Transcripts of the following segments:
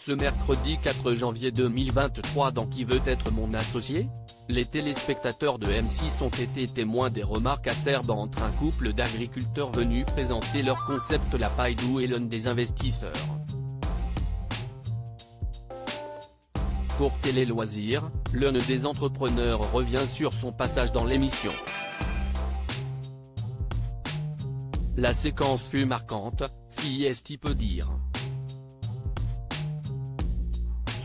Ce mercredi 4 janvier 2023 dans Qui veut être mon associé ? Les téléspectateurs de M6 ont été témoins des remarques acerbes entre un couple d'agriculteurs venus présenter leur concept La Paille-Doux et l'un des investisseurs. Pour Télé Loisirs, l'un des entrepreneurs revient sur son passage dans l'émission. La séquence fut marquante, si est-il peut dire.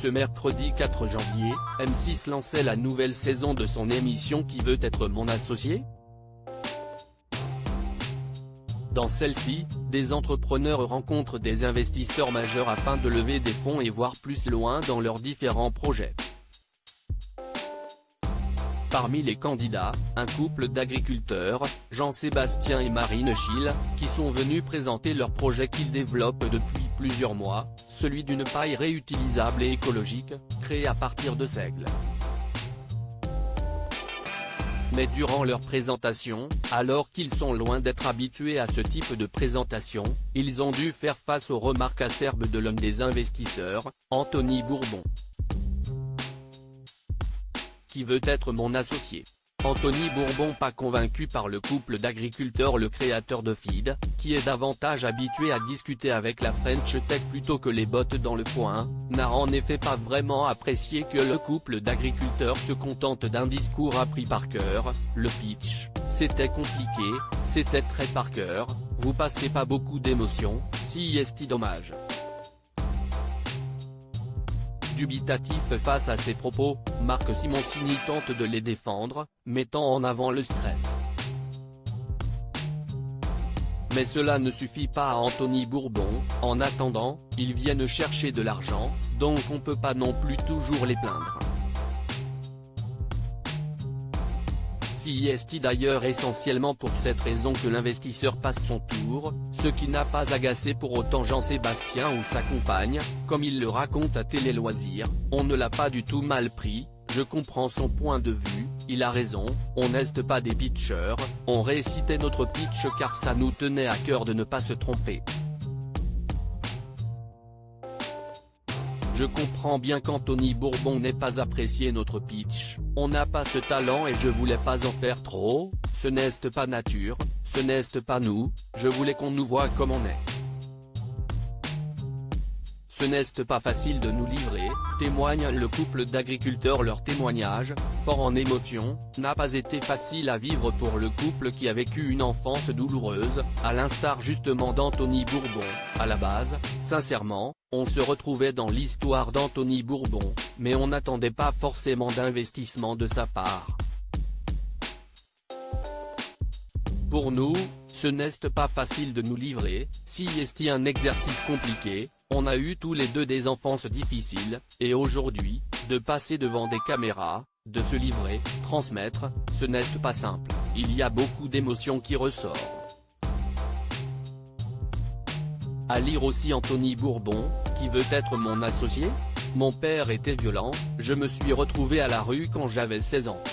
Ce mercredi 4 janvier, M6 lançait la nouvelle saison de son émission Qui veut être mon associé ? Dans celle-ci, des entrepreneurs rencontrent des investisseurs majeurs afin de lever des fonds et voir plus loin dans leurs différents projets. Parmi les candidats, un couple d'agriculteurs, Jean-Sébastien et Marine Schill, qui sont venus présenter leur projet qu'ils développent depuis plusieurs mois, celui d'une paille réutilisable et écologique, créée à partir de seigle. Mais durant leur présentation, alors qu'ils sont loin d'être habitués à ce type de présentation, ils ont dû faire face aux remarques acerbes de l'un des investisseurs, Anthony Bourbon. Qui veut être mon associé ? Anthony Bourbon, pas convaincu par le couple d'agriculteurs, le créateur de Feed, qui est davantage habitué à discuter avec la French Tech plutôt que les bottes dans le foin, n'a en effet pas vraiment apprécié que le couple d'agriculteurs se contente d'un discours appris par cœur. Le pitch, c'était compliqué, c'était très par cœur, vous passez pas beaucoup d'émotions, si est dommage. Dubitatif face à ces propos, Marc Simoncini tente de les défendre, mettant en avant le stress. Mais cela ne suffit pas à Anthony Bourbon. En attendant, ils viennent chercher de l'argent, donc on peut pas non plus toujours les plaindre. Si est d'ailleurs essentiellement pour cette raison que l'investisseur passe son tour, ce qui n'a pas agacé pour autant Jean-Sébastien ou sa compagne, comme il le raconte à Télé Loisirs, on ne l'a pas du tout mal pris, je comprends son point de vue, il a raison, on n'est pas des pitchers, on récitait notre pitch car ça nous tenait à cœur de ne pas se tromper. Je comprends bien qu'Anthony Bourbon n'ait pas apprécié notre pitch, on n'a pas ce talent et je voulais pas en faire trop, ce n'est pas nature, ce n'est pas nous, je voulais qu'on nous voie comme on est. Ce n'est pas facile de nous livrer, témoigne le couple d'agriculteurs. Leur témoignage, fort en émotion, n'a pas été facile à vivre pour le couple qui a vécu une enfance douloureuse, à l'instar justement d'Anthony Bourbon. À la base, sincèrement, on se retrouvait dans l'histoire d'Anthony Bourbon, mais on n'attendait pas forcément d'investissement de sa part. Pour nous, ce n'est pas facile de nous livrer, si est un exercice compliqué, on a eu tous les deux des enfances difficiles, et aujourd'hui, de passer devant des caméras, de se livrer, transmettre, ce n'est pas simple, il y a beaucoup d'émotions qui ressortent. À lire aussi Anthony Bourbon, qui veut être mon associé ? Mon père était violent, je me suis retrouvé à la rue quand j'avais 16 ans.